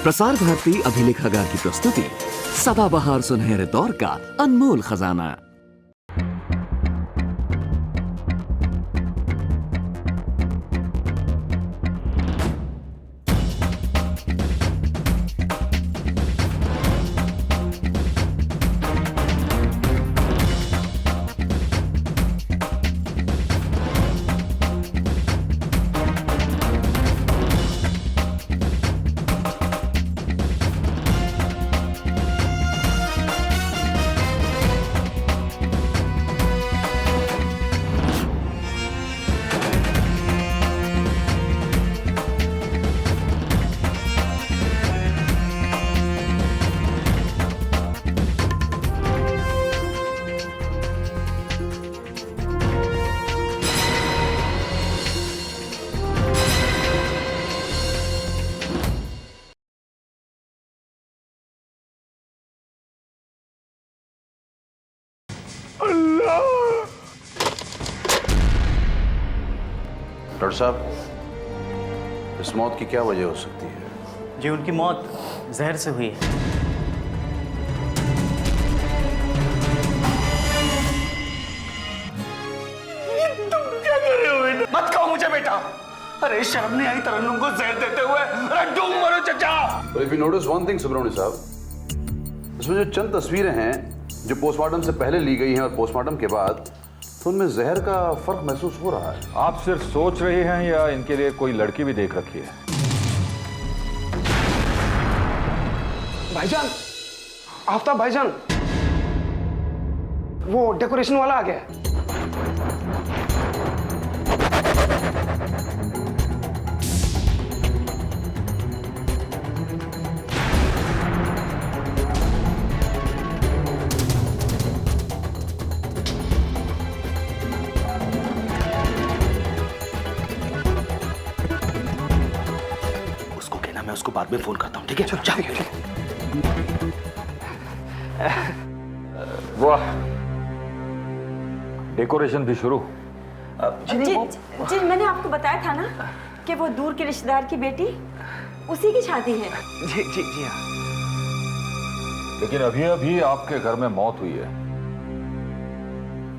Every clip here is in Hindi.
प्रसार भारती अभिलेखागार की प्रस्तुति सदाबहार सुनहरे दौर का अनमोल खजाना। डॉक्टर साहब, इस मौत की क्या वजह हो सकती है? जी, उनकी मौत जहर से हुई है। तुम क्या कर रहे हो? मत कहो मुझे बेटा। अरे शर्म नहीं आई तरन्नुम को जहर देते हुए? अरे डूब मरो चचा। But if you notice one thing, Subramanya साहब, इसमें जो चंद तस्वीरें हैं जो पोस्टमार्टम से पहले ली गई हैं और पोस्टमार्टम के बाद, तो उनमें जहर का फर्क महसूस हो रहा है। आप सिर्फ सोच रही हैं या इनके लिए कोई लड़की भी देख रखी है? भाईजान, आफ्ताब भाईजान, वो डेकोरेशन वाला आ गया। मैं उसको बाद में फोन करता हूँ, ठीक है? जाओ। वाह, डेकोरेशन भी शुरू। जी, मैंने आपको बताया था ना कि वो दूर के रिश्तेदार की बेटी, उसी की शादी है। जी हाँ। लेकिन अभी अभी आपके घर में मौत हुई है,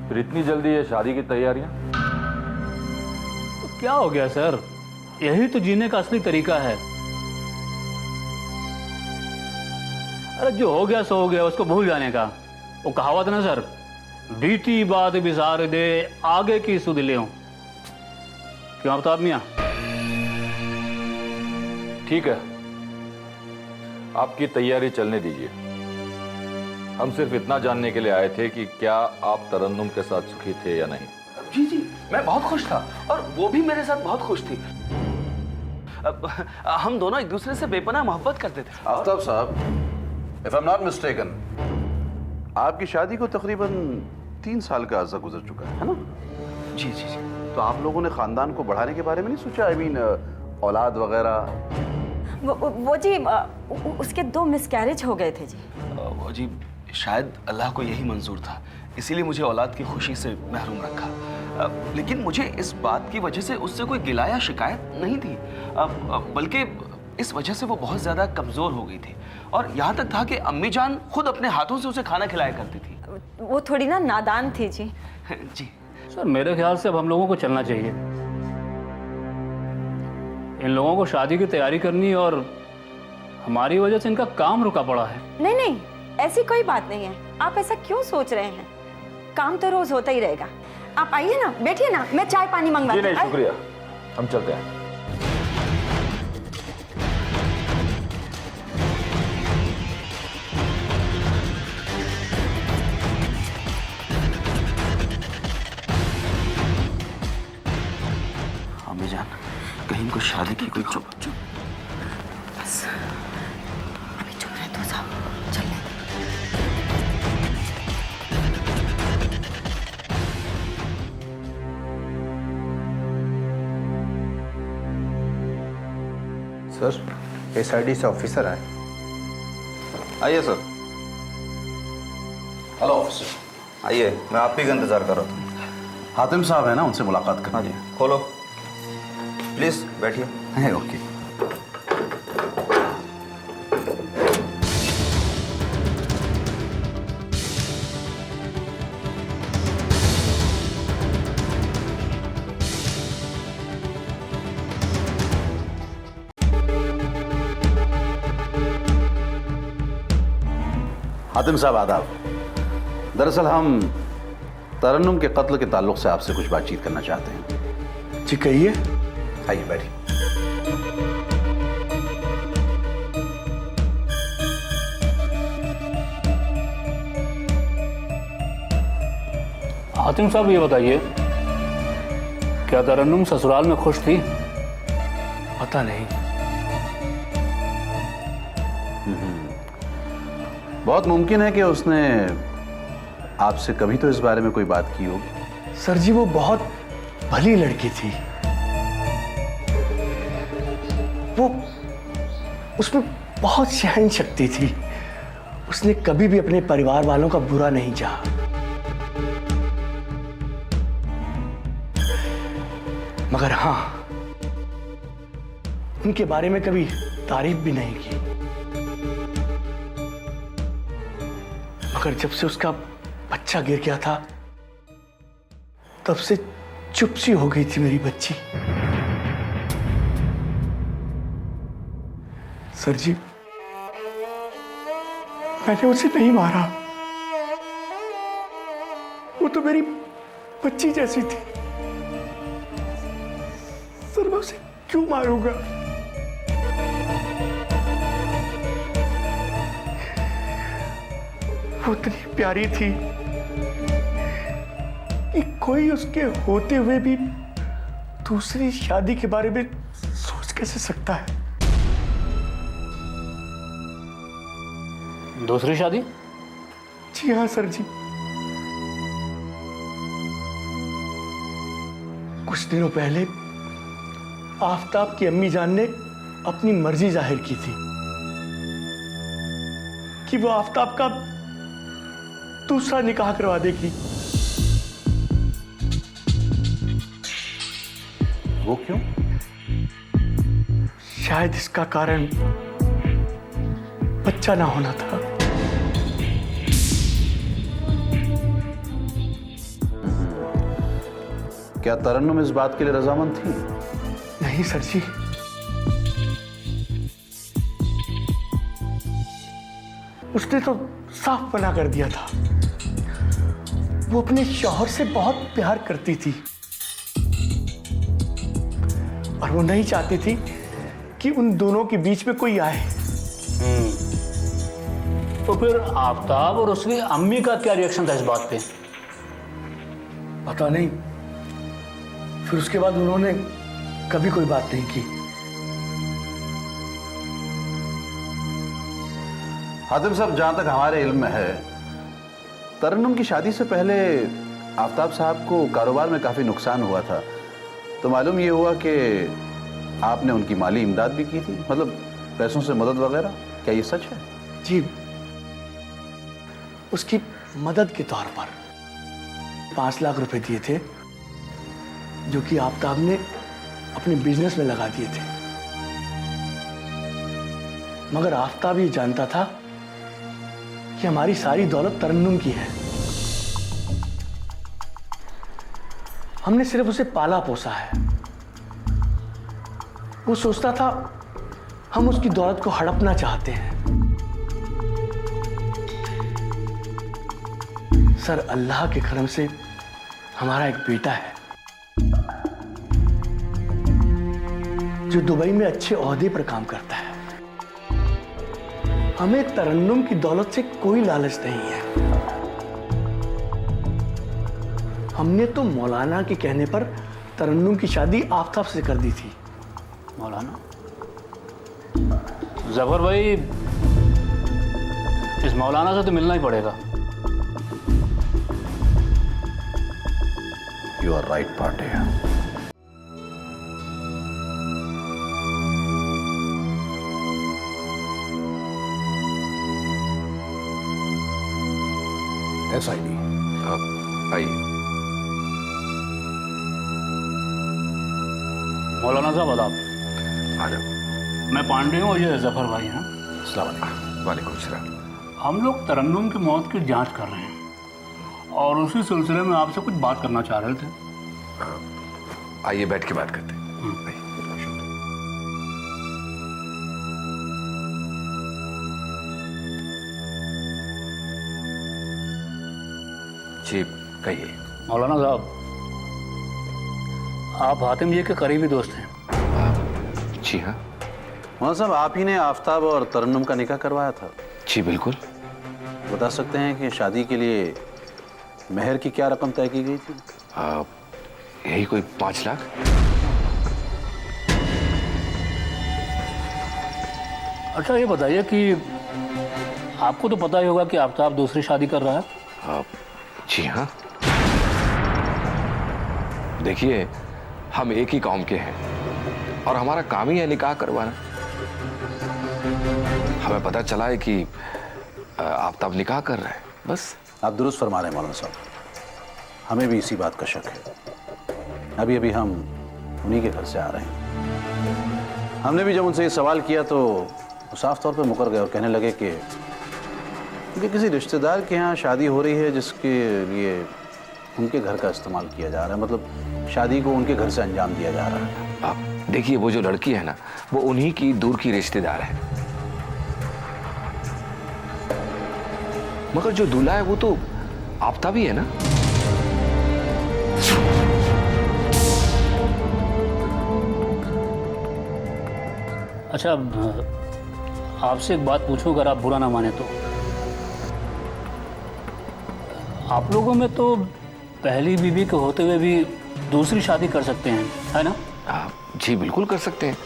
फिर इतनी जल्दी ये शादी की तैयारियां? तो क्या हो गया सर? यही तो जीने का असली तरीका है। अरे जो हो गया सो हो गया, उसको भूल जाने का। वो कहावत ना सर, बीती बात बिसार दे, आगे की सुध ले। क्यों आफ्ताब मियां? ठीक है, आपकी तैयारी चलने दीजिए। हम सिर्फ इतना जानने के लिए आए थे कि क्या आप तरन्नुम के साथ सुखी थे या नहीं। जी, मैं बहुत खुश था और वो भी मेरे साथ बहुत खुश थी। हम दोनों एक दूसरे से बेपनाह मोहब्बत करते थे। आफ्ताब साहब, if I'm not mistaken, आपकी शादी को तकरीबन 3 साल का अर्सा गुजर चुका है ना? जी। तो आप लोगों ने खानदान को बढ़ाने के बारे में नहीं सोचा? I mean, औलाद वगैरह? वो जी, उसके 2 मिसकैरेज हो गए थे जी। वो जी, शायद अल्लाह को यही मंजूर था, इसीलिए मुझे औलाद की खुशी से महरूम रखा। लेकिन मुझे इस बात की वजह से उससे कोई गिला या शिकायत नहीं थी, बल्कि इस वजह से वो बहुत ज़्यादा कमज़ोर हो गई थी और यहाँ तक था कि अम्मी जान खुद अपने हाथों से उसे खाना खिलाया करती थी। वो थोड़ी ना नादान थी जी। जी सर, मेरे ख्याल से अब हम लोगों को चलना चाहिए। इन लोगों को शादी की तैयारी करनी और हमारी वजह से इनका काम रुका पड़ा है। नहीं, ऐसी कोई बात नहीं है। आप ऐसा क्यों सोच रहे हैं? काम तो रोज होता ही रहेगा। आप आइए ना, बैठिए ना, मैं चाय पानी मंगवाती हूँ। नहीं, शुक्रिया, हम चलते हैं। अम्मी जान, कहीं इनको शादी की कोई चुप बस अभी चुप रहे तो साहब, चल ले। सर, SID से ऑफिसर आए। आइए सर। Hello officer. आइए, मैं आप ही का इंतजार कर रहा था। हातिम साहब है ना, उनसे मुलाकात करना। हाँ जी, खोलो प्लीज, बैठिए। ओके। हातिम साहब आदाब। दरअसल हम तरन्नुम के कत्ल के ताल्लुक से आपसे कुछ बातचीत करना चाहते हैं। जी कहिए। आइए बैठिए। हातिम साहब ये बताइए, क्या तरन्नुम ससुराल में खुश थी? पता नहीं। बहुत मुमकिन है कि उसने आपसे कभी तो इस बारे में कोई बात की होगी। सर जी वो बहुत भली लड़की थी। वो उसमें बहुत सहन शक्ति थी। उसने कभी भी अपने परिवार वालों का बुरा नहीं चाहा। मगर हाँ, उनके बारे में कभी तारीफ भी नहीं की। मगर जब से उसका बच्चा गिर गया था, तब से चुप सी हो गई थी मेरी बच्ची। सर जी, मैंने उसे नहीं मारा। वो तो मेरी बच्ची जैसी थी। सर मैं उसे क्यों मारूंगा? वो इतनी प्यारी थी कि कोई उसके होते हुए भी दूसरी शादी के बारे में सोच कैसे सकता है? दूसरी शादी? जी हाँ सर जी। कुछ दिनों पहले आफताब की अम्मी जान ने अपनी मर्जी जाहिर की थी कि वो आफताब का दूसरा निकाह करवा देगी। वो क्यों? शायद इसका कारण बच्चा ना होना था। क्या तरन्नुम इस बात के लिए रजामंद थी? नहीं सर जी, उसने तो साफ मना कर दिया था। वो अपने शौहर से बहुत प्यार करती थी और वो नहीं चाहती थी कि उन दोनों के बीच में कोई आए। तो फिर आफताब और उसकी अम्मी का क्या रिएक्शन था इस बात पे? पता नहीं, फिर उसके बाद उन्होंने कभी कोई बात नहीं की। हातिम साहब, जहां तक हमारे इल्म में है, तरन्नुम की शादी से पहले आफताब साहब को कारोबार में काफी नुकसान हुआ था। तो मालूम ये हुआ कि आपने उनकी माली इमदाद भी की थी, मतलब पैसों से मदद वगैरह। क्या ये सच है? जी, उसकी मदद के तौर पर 5 लाख रुपए दिए थे, जो कि आफताब ने अपने बिजनेस में लगा दिए थे। मगर आफताब ये जानता था कि हमारी सारी दौलत तरन्नुम की है। हमने सिर्फ उसे पाला पोसा है। वो सोचता था हम उसकी दौलत को हड़पना चाहते हैं। सर, अल्लाह के करम से हमारा एक बेटा है जो दुबई में अच्छे ओहदे पर काम करता है। हमें तरन्नुम की दौलत से कोई लालच नहीं है। हमने तो मौलाना के कहने पर तरन्नुम की शादी आफताब से कर दी थी। मौलाना? जफर भाई, इस मौलाना से तो मिलना ही पड़ेगा। You are right party. SID आइए। मौलाना साहब आदाब। आ जाओ। मैं पांडे हूँ और ये जफर भाई हैं। अस्सलाम वालेकुम। वालेकुम सलाम। हम लोग तरन्नुम की मौत की जांच कर रहे हैं और उसी सिलसिले में आपसे कुछ बात करना चाह रहे थे। आइए बैठ के बात करते हैं। जी कहिए। मौलाना साहब, आप हातिम जी के करीबी दोस्त हैं। जी हाँ। मौलाना साहब, आप ही ने आफ्ताब और तरन्नुम का निकाह करवाया था? जी बिल्कुल। बता सकते हैं कि शादी के लिए मेहर की क्या रकम तय की गई थी? यही कोई 5 लाख। अच्छा ये बताइए कि आपको तो पता ही होगा कि आफ्ताब दूसरी शादी कर रहा है। जी हाँ। देखिए, हम एक ही कौम के हैं और हमारा काम ही है निकाह करवाना। हमें पता चला है कि आफ्ताब निकाह कर रहे हैं, बस। आप दुरुस्त फरमा रहे हैं मौलाना साहब, हमें भी इसी बात का शक है। अभी अभी हम उन्हीं के घर से आ रहे हैं। हमने भी जब उनसे ये सवाल किया तो वो साफ तौर पे मुकर गए और कहने लगे कि किसी रिश्तेदार के यहाँ शादी हो रही है जिसके लिए उनके घर का इस्तेमाल किया जा रहा है, मतलब शादी को उनके घर से अंजाम दिया जा रहा है। आप देखिए, वो जो लड़की है ना, वो उन्हीं की दूर की रिश्तेदार है, मगर जो दूल्हा है वो तो आफ्ताब ही है ना। अच्छा, आपसे एक बात पूछूं, अगर आप बुरा ना माने तो। आप लोगों में तो पहली बीवी के होते हुए भी दूसरी शादी कर सकते हैं, है ना? जी बिल्कुल कर सकते हैं।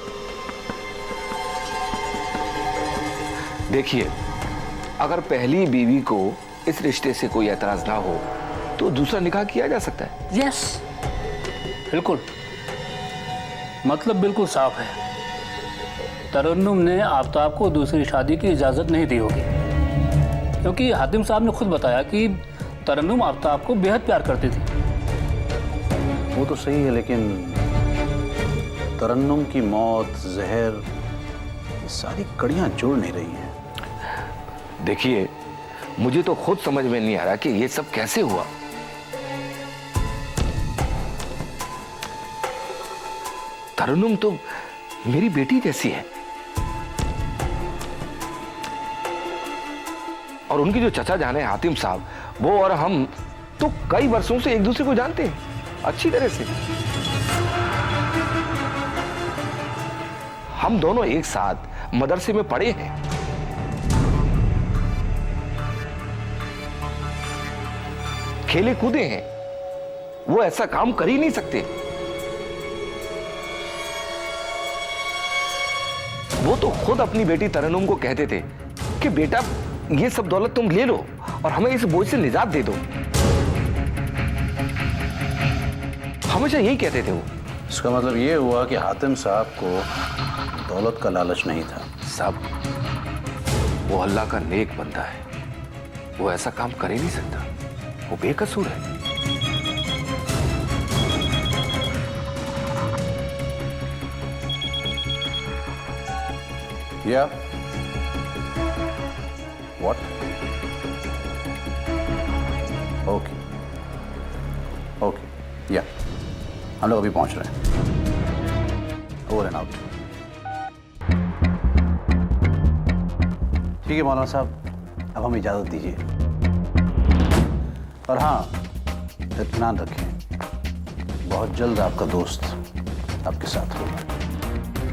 देखिए, अगर पहली बीवी को इस रिश्ते से कोई एतराज ना हो तो दूसरा निकाह किया जा सकता है। यस, बिल्कुल। मतलब बिल्कुल साफ है, तरन्नुम ने आफ्ताब को दूसरी शादी की इजाज़त नहीं दी होगी, क्योंकि हातिम साहब ने खुद बताया कि तरन्नुम आफ्ताब को बेहद प्यार करती थी। वो तो सही है, लेकिन तरन्नुम की मौत, जहर, ये सारी कड़ियां जुड़ नहीं रही हैं। देखिए, मुझे तो खुद समझ में नहीं आ रहा कि ये सब कैसे हुआ। तरन्नुम तो मेरी बेटी जैसी है, और उनकी जो चचा जान है हातिम साहब, वो और हम तो कई वर्षों से एक दूसरे को जानते हैं अच्छी तरह से। हम दोनों एक साथ मदरसे में पढ़े हैं। खेले कूदे हैं। वो ऐसा काम कर ही नहीं सकते। वो तो खुद अपनी बेटी तरन्नुम को कहते थे कि बेटा, ये सब दौलत तुम ले लो और हमें इस बोझ से निजात दे दो। हमेशा यही कहते थे वो। इसका मतलब ये हुआ कि हातिम साहब को दौलत का लालच नहीं था। साहब, वो अल्लाह का नेक बंदा है, वो ऐसा काम कर ही नहीं सकता। वो बेकसूर है। या व्हाट? ओके ओके, या हम लोग अभी पहुंच रहे हैं। Over and out. ठीक है मौलाना साहब, अब हमें इजाज़त दीजिए। और हाँ, इत्मीनान रखें, बहुत जल्द आपका दोस्त आपके साथ होगा।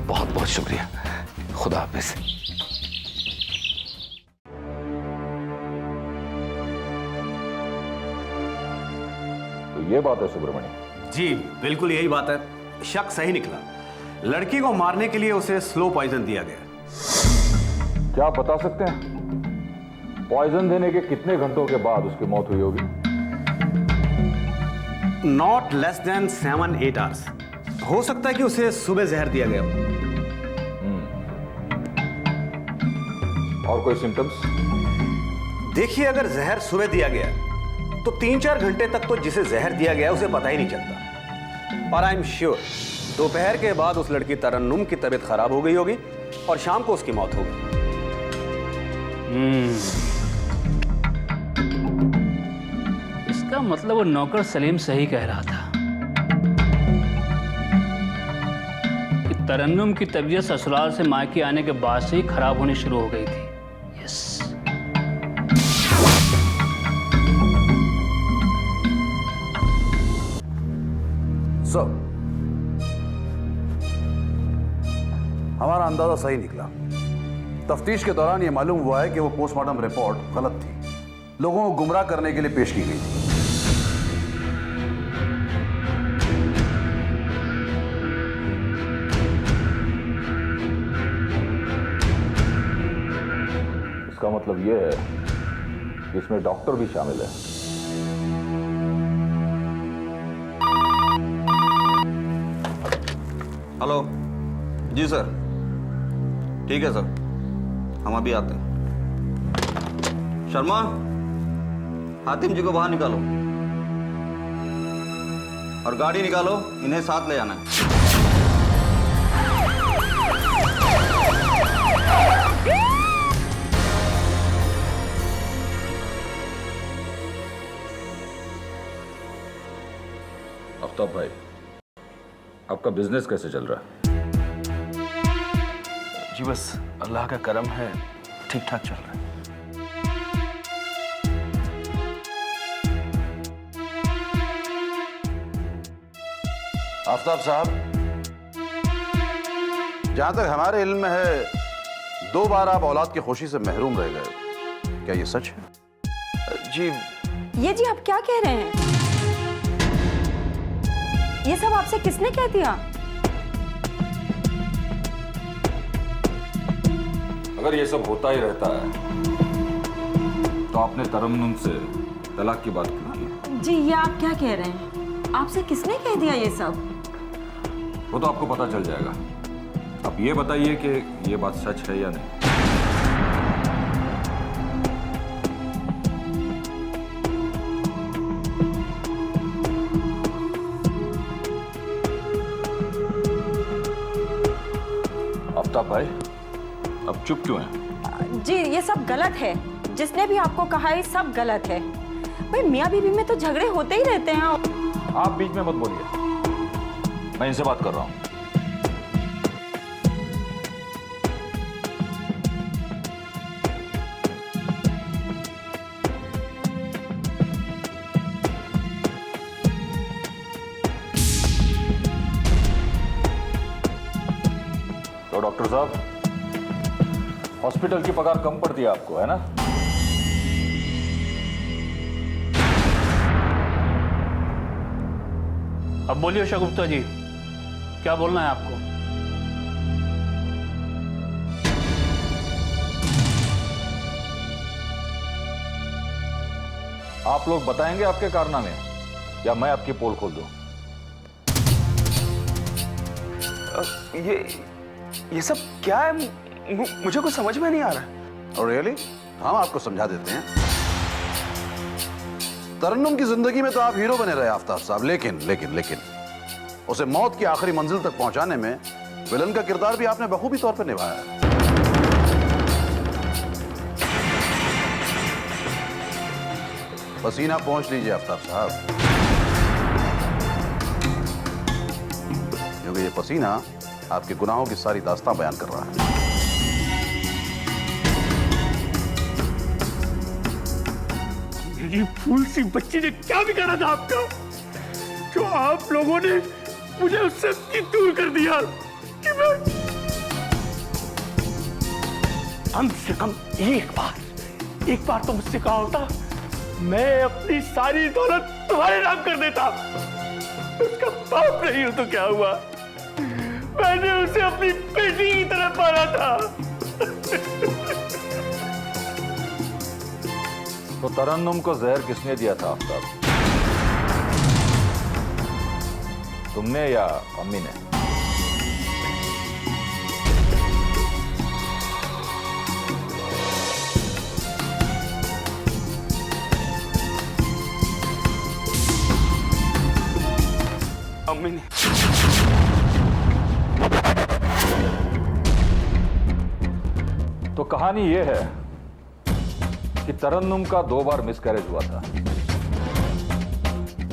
बहुत बहुत शुक्रिया। खुदा हाफिज। तो ये बात है सुब्रमण्यम? जी बिल्कुल यही बात है। शक सही निकला। लड़की को मारने के लिए उसे स्लो पॉइजन दिया गया। क्या आप बता सकते हैं पॉइजन देने के कितने घंटों के बाद उसकी मौत हुई होगी? Not less than 7-8 hours. हो सकता है कि उसे सुबह जहर दिया गया हो। और कोई सिम्टम्स? देखिए, अगर जहर सुबह दिया गया तो 3-4 घंटे तक तो जिसे जहर दिया गया उसे पता ही नहीं चलता। और आई एम श्योर दोपहर के बाद उस लड़की तरन्नुम की तबीयत खराब हो गई होगी और शाम को उसकी मौत होगी। इसका मतलब वो नौकर सलीम सही कह रहा था कि तरन्नुम की तबीयत ससुराल से मायके आने के बाद से ही खराब होनी शुरू हो गई थी। यस। सर, हमारा अंदाजा सही निकला। तफ्तीश के दौरान यह मालूम हुआ है कि वो पोस्टमार्टम रिपोर्ट गलत थी, लोगों को गुमराह करने के लिए पेश की गई थी। इसका मतलब यह है कि इसमें डॉक्टर भी शामिल है। हेलो जी सर, ठीक है सर, हम अभी आते हैं। शर्मा, हातिम जी को बाहर निकालो और गाड़ी निकालो, इन्हें साथ ले जाना है। आफ्ताब भाई, आपका बिजनेस कैसे चल रहा है? जी बस अल्लाह का करम है, ठीक ठाक चल रहा है। आफ्ताब साहब, जहां तक हमारे इल्म में है, 2 बार आप औलाद की खुशी से महरूम रह गए। क्या ये सच है? जी ये जी आप क्या कह रहे हैं? ये सब आपसे किसने कह दिया? अगर ये सब होता ही रहता है तो आपने तरन्नुम से तलाक की बात क्यों की? जी ये आप क्या कह रहे हैं? आपसे किसने कह दिया ये सब? वो तो आपको पता चल जाएगा। अब ये बताइए कि ये बात सच है या नहीं। आफ्ताब भाई, अब चुप क्यों हैं? जी ये सब गलत है। जिसने भी आपको कहा ये सब गलत है। भाई मियाँ बीवी में तो झगड़े होते ही रहते हैं। आप बीच में मत बोलिए, मैं इनसे बात कर रहा हूं। तो डॉक्टर साहब, हॉस्पिटल की पगार कम पड़ती है आपको, है ना? अब बोलिए शगुफ्ता जी, क्या बोलना है आपको? आप लोग बताएंगे आपके कारनामे, या मैं आपकी पोल खोल दूं? ये सब क्या है? मुझे कुछ समझ में नहीं आ रहा। और रियली, हम आपको समझा देते हैं। तरन्नुम की जिंदगी में तो आप हीरो बने रहे आफ्ताब साहब, लेकिन लेकिन लेकिन उसे मौत की आखिरी मंजिल तक पहुंचाने में विलन का किरदार भी आपने बखूबी तौर पर निभाया है। पसीना पहुंच लीजिए आफ्ताब साहब, क्योंकि ये पसीना आपके गुनाहों की सारी दास्तां बयान कर रहा है। मेरी फूल सी बच्ची ने क्या बिगाड़ा था आपका, जो आप लोगों ने मुझे उससे दूर कर दिया कि मैं कम से कम एक बार तो मुझसे कहा होता, मैं अपनी सारी दौलत तुम्हारे नाम कर देता। उसका बाप नहीं हूं तो क्या हुआ, मैंने उसे अपनी बेटी की तरह पाला था। तो तरन्नुम को जहर किसने दिया था आफ्ताब? तुमने या अम्मी ने? अम्मी ने। तो कहानी यह है कि तरन्नुम का 2 बार मिसकैरेज हुआ था।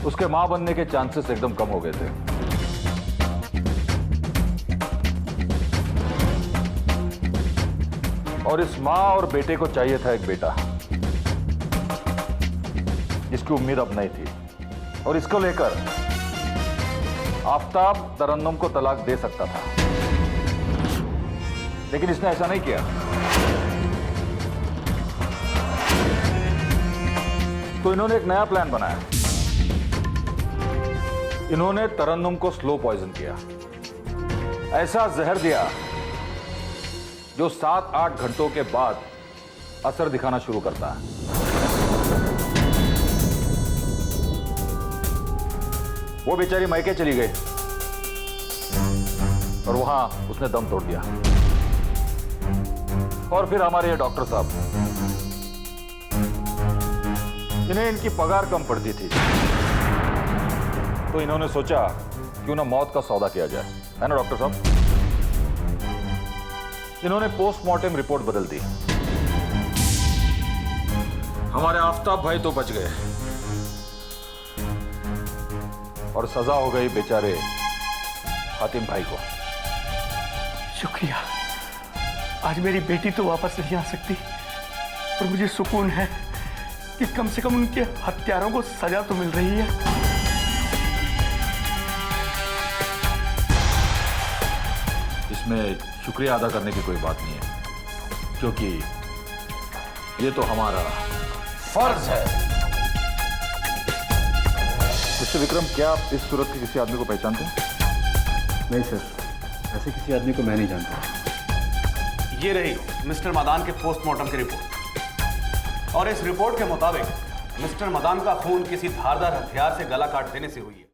उसके मां बनने के चांसेस एकदम कम हो गए थे। और इस मां और बेटे को चाहिए था एक बेटा, जिसकी उम्मीद अब नहीं थी। और इसको लेकर आफताब तरन्नुम को तलाक दे सकता था, लेकिन इसने ऐसा नहीं किया। तो इन्होंने एक नया प्लान बनाया। इन्होंने तरन्नुम को स्लो पॉइजन किया, ऐसा जहर दिया जो 7-8 घंटों के बाद असर दिखाना शुरू करता है। वो बेचारी मायके चली गई और वहां उसने दम तोड़ दिया। और फिर हमारे ये डॉक्टर साहब, इन्हें इनकी पगार कम पड़ती थी, तो इन्होंने सोचा क्यों ना मौत का सौदा किया जाए, है ना डॉक्टर साहब? इन्होंने पोस्टमार्टम रिपोर्ट बदल दी। हमारे आफताब भाई तो बच गए और सजा हो गई बेचारे हातिम भाई को। शुक्रिया। आज मेरी बेटी तो वापस नहीं आ सकती, पर मुझे सुकून है कि कम से कम उनके हत्यारों को सजा तो मिल रही है। इसमें शुक्रिया अदा करने की कोई बात नहीं है, क्योंकि ये तो हमारा फर्ज है। मिस्टर विक्रम, क्या आप इस सूरत के किसी आदमी को पहचानते हैं? नहीं सर, ऐसे किसी आदमी को मैं नहीं जानता। ये रही मिस्टर मदान के पोस्टमार्टम की रिपोर्ट, और इस रिपोर्ट के मुताबिक मिस्टर मदान का खून किसी धारदार हथियार से गला काट देने से हुई है।